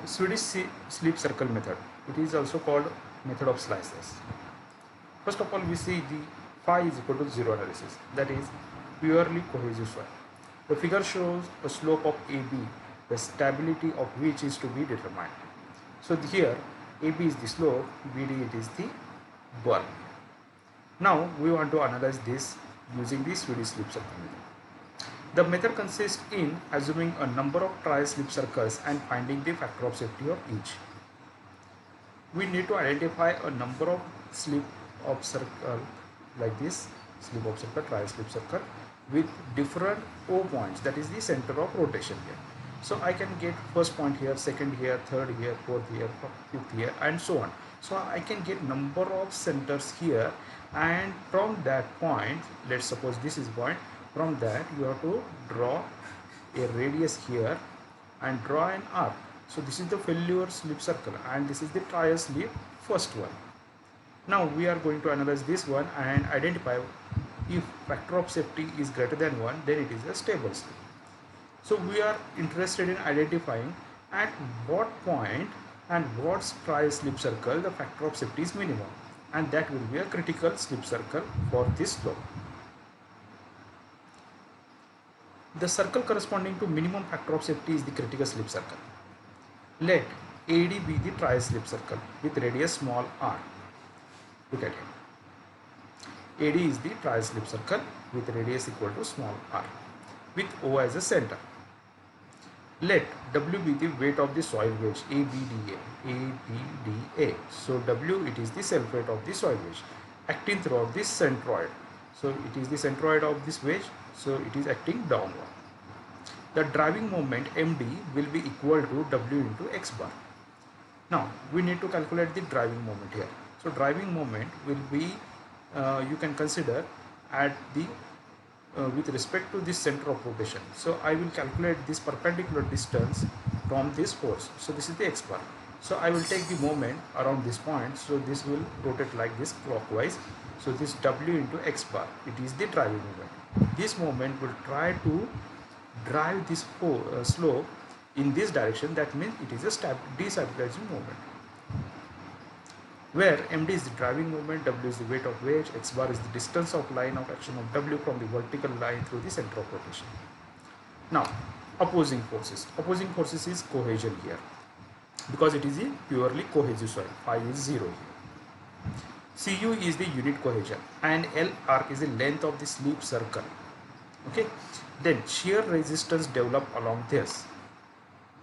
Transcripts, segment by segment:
Slip circle method. It is also called method of slices. First of all, we see the phi is equal to 0 analysis, that is purely cohesive soil. The figure shows a slope of AB, the stability of which is to be determined. So here AB is the slope, BD it is the burn. Now we want to analyze this using the Swedish slip circle method. The method consists in assuming a number of tri-slip circles and finding the factor of safety of each. We need to identify a number of slip of circle like this, slip of circle, tri-slip circle with different O points, that is the center of rotation here. So I can get first point here, second here, third here, fourth here, fifth here, and so on. So I can get number of centers here, and from that point, let's suppose this is point, from that you have to draw a radius here and draw an arc. So this is the failure slip circle and this is the trial slip first one. Now we are going to analyze this one and identify if factor of safety is greater than 1, then it is a stable slip. So we are interested in identifying at what point and what trial slip circle the factor of safety is minimum, and that will be a critical slip circle for this slope. The circle corresponding to minimum factor of safety is the critical slip circle. Let AD be the trial slip circle with radius small r. Look at it. AD is the trial slip circle with radius equal to small r with O as a center. Let W be the weight of the soil wedge ABDA. So W, it is the self weight of the soil wedge acting throughout this centroid. So it is the centroid of this wedge, so it is acting downward. The driving moment MD will be equal to W into X bar. Now we need to calculate the driving moment here. So driving moment will be, you can consider at the with respect to this center of rotation. So I will calculate this perpendicular distance from this force. So this is the X bar. So I will take the moment around this point. So this will rotate like this clockwise. So this W into X bar, it is the driving moment. This moment will try to drive this slope in this direction. That means it is a destabilizing moment, where MD is the driving moment, W is the weight of wedge, X bar is the distance of line of action of W from the vertical line through the center of rotation. Now opposing forces. Opposing forces is cohesion here, because it is a purely cohesive soil. Phi is 0 here. Cu is the unit cohesion and L arc is the length of the slip circle. Okay, then shear resistance develop along this.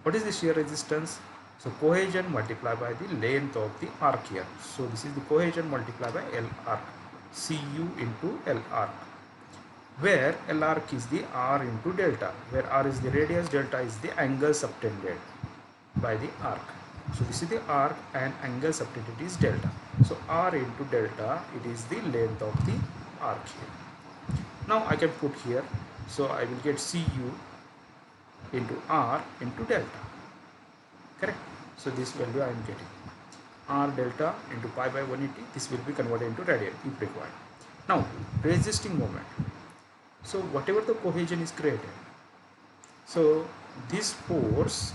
What is the shear resistance? So cohesion multiplied by the length of the arc here. So this is the cohesion multiplied by L arc, Cu into L arc, where L arc is the R into delta, where R is the radius, delta is the angle subtended by the arc. So this is the arc and angle subtended is delta. So R into delta, it is the length of the arc here. Now I can put here, so I will get Cu into R into delta. Correct? So this value I am getting. R delta into pi by 180, this will be converted into radian if required. Now resisting moment. So whatever the cohesion is created, so this force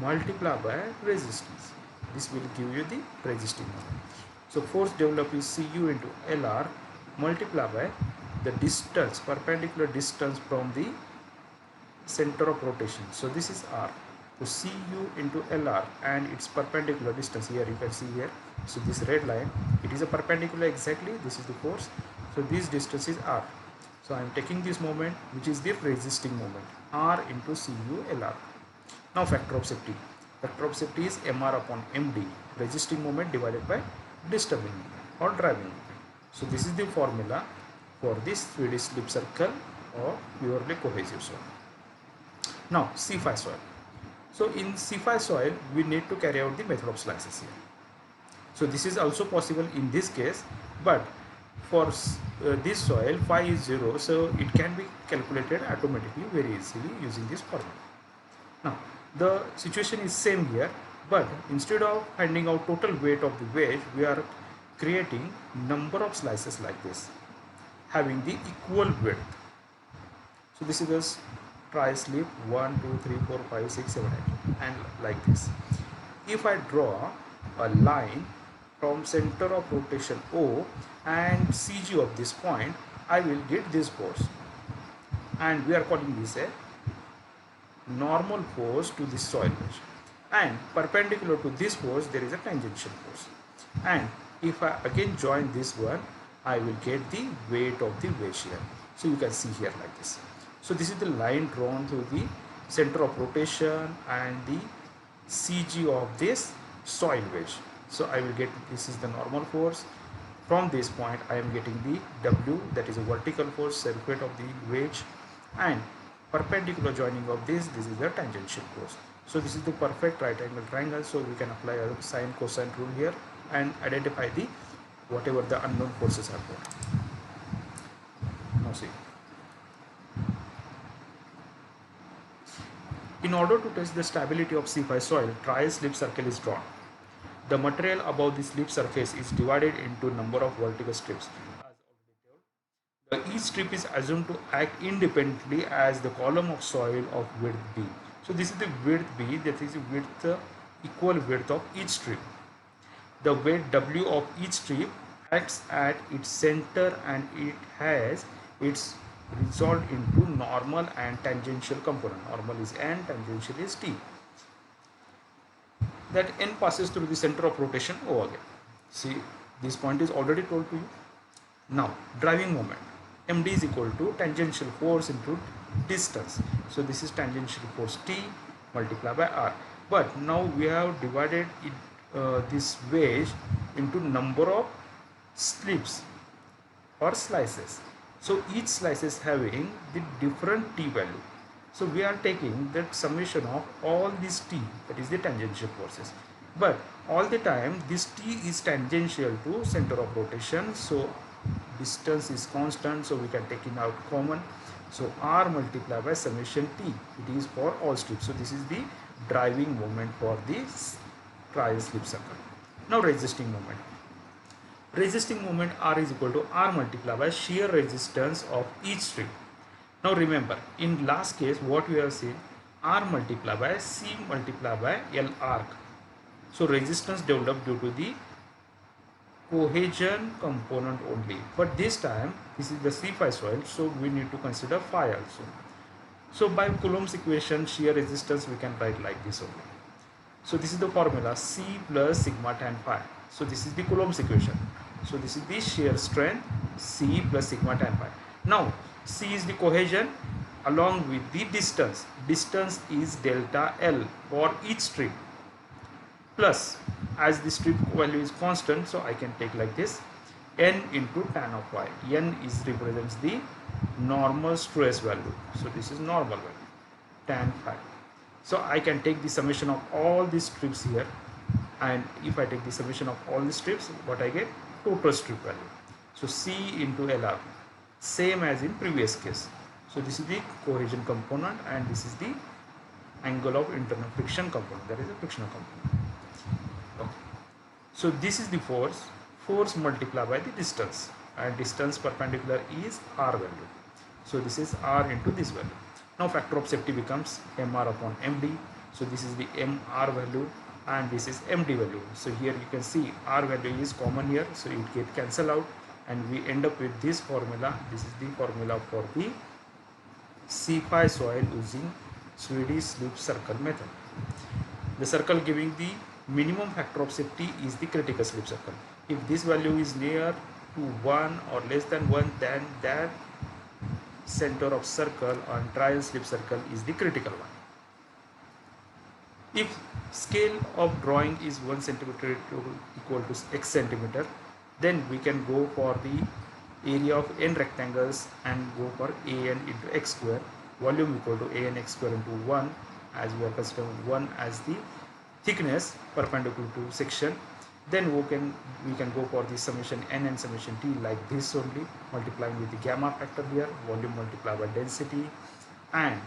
multiplied by resistance, this will give you the resisting moment. So force developed is Cu into Lr multiplied by the distance, perpendicular distance from the center of rotation. So this is R. So Cu into Lr and its perpendicular distance, here you can see here. So this red line, it is a perpendicular exactly, this is the force. So this distance is R. So I am taking this moment, which is the resisting moment, R into Cu Lr. Now factor of safety. Factor of safety is Mr upon Md, resisting moment divided by disturbing moment or driving moment. So this is the formula for this Swedish slip circle or purely cohesive soil. Now C5 soil. So in C5 soil, we need to carry out the method of slices here. So this is also possible in this case, but for this soil phi is 0, so it can be calculated automatically very easily using this formula. Now the situation is same here, but instead of finding out total weight of the wedge, we are creating number of slices like this having the equal width. So this is Try slip 1, 2, 3, 4, 5, 6, 7, 8, and like this. If I draw a line from center of rotation O and CG of this point, I will get this force, and we are calling this a normal force to this soil wedge, and perpendicular to this force there is a tangential force, and if I again join this one, I will get the weight of the wedge here. So you can see here like this. So this is the line drawn through the center of rotation and the CG of this soil wedge. So I will get, this is the normal force. From this point I am getting the W, that is a vertical force, self-weight of the wedge, and perpendicular joining of this is the tangential force. So this is the perfect right angle triangle. So we can apply a sine cosine rule here and identify the whatever the unknown forces are there. Now see, in order to test the stability of C5 soil, trial slip circle is drawn. The material above the slip surface is divided into number of vertical strips. Each strip is assumed to act independently as the column of soil of width B. So this is the width B, that is the width, equal width of each strip. The weight W of each strip acts at its center and it has its resolved into normal and tangential component. Normal is N, tangential is T. That N passes through the center of rotation O again. See, this point is already told to you. Now, driving moment. Md is equal to tangential force into distance. So this is tangential force T multiplied by R. But now we have divided it, this wedge into number of slips or slices. So each slice is having the different T value. So we are taking that summation of all these T, that is the tangential forces. But all the time this T is tangential to center of rotation. So distance is constant, so we can take it out common. So R multiplied by summation T, it is for all strips. So this is the driving moment for this trial slip circle. Now resisting moment. Resisting moment R is equal to R multiplied by shear resistance of each strip. Now remember, in last case what we have seen, R multiplied by C multiplied by L arc. So resistance developed due to the cohesion component only, but this time this is the C5 soil, so we need to consider phi also. So by Coulomb's equation, shear resistance we can write like this only. So this is the formula, C plus sigma tan phi. So this is the Coulomb's equation. So this is the shear strength, C plus sigma tan phi. Now C is the cohesion along with the distance. Distance is delta L for each strip, plus as the strip value is constant, so I can take like this, N into tan of phi. N is represents the normal stress value. So this is normal value, tan phi. So I can take the summation of all these strips here, and if I take the summation of all the strips, what I get? Total strip value. So C into LR, same as in previous case. So this is the cohesion component and this is the angle of internal friction component, that is a frictional component. Okay. So this is the force multiplied by the distance, and distance perpendicular is R value. So this is R into this value. Now factor of safety becomes MR upon MD. So this is the MR value and this is MD value. So here you can see R value is common here, so it gets cancelled out and we end up with this formula. This is the formula for the C5 soil using Swedish slip circle method. The circle giving the minimum factor of safety is the critical slip circle. If this value is near to 1 or less than 1, then that center of circle on trial slip circle is the critical one. If scale of drawing is 1 centimeter equal to x centimeter, then we can go for the area of n rectangles and go for an into x square, volume equal to an x square into 1, as we are considering 1 as the thickness perpendicular to section. Then we can go for the summation n and summation t like this only, multiplying with the gamma factor here, volume multiplied by density, and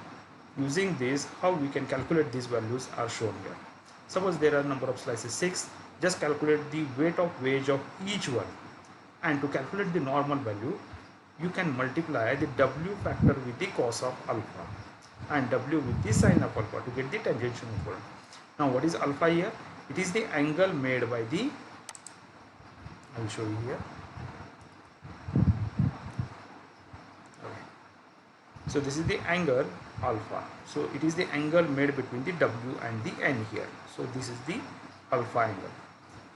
using this how we can calculate these values are shown here. Suppose there are number of slices 6, just calculate the weight of wedge of each one, and to calculate the normal value you can multiply the W factor with the cos of alpha. and W with the sine of alpha to get the tangential component. Now what is alpha here? It is the angle made by the, I will show you here. Okay. So this is the angle alpha. So it is the angle made between the W and the N here. So this is the alpha angle.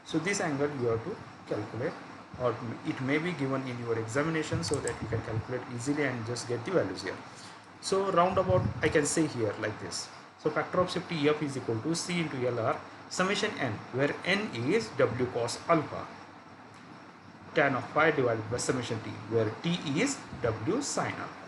So this angle you have to calculate, or it may be given in your examination so that you can calculate easily and just get the values here. So roundabout I can say here like this. So factor of safety F is equal to C into LR summation N, where N is W cos alpha tan of phi divided by summation T, where T is W sin alpha.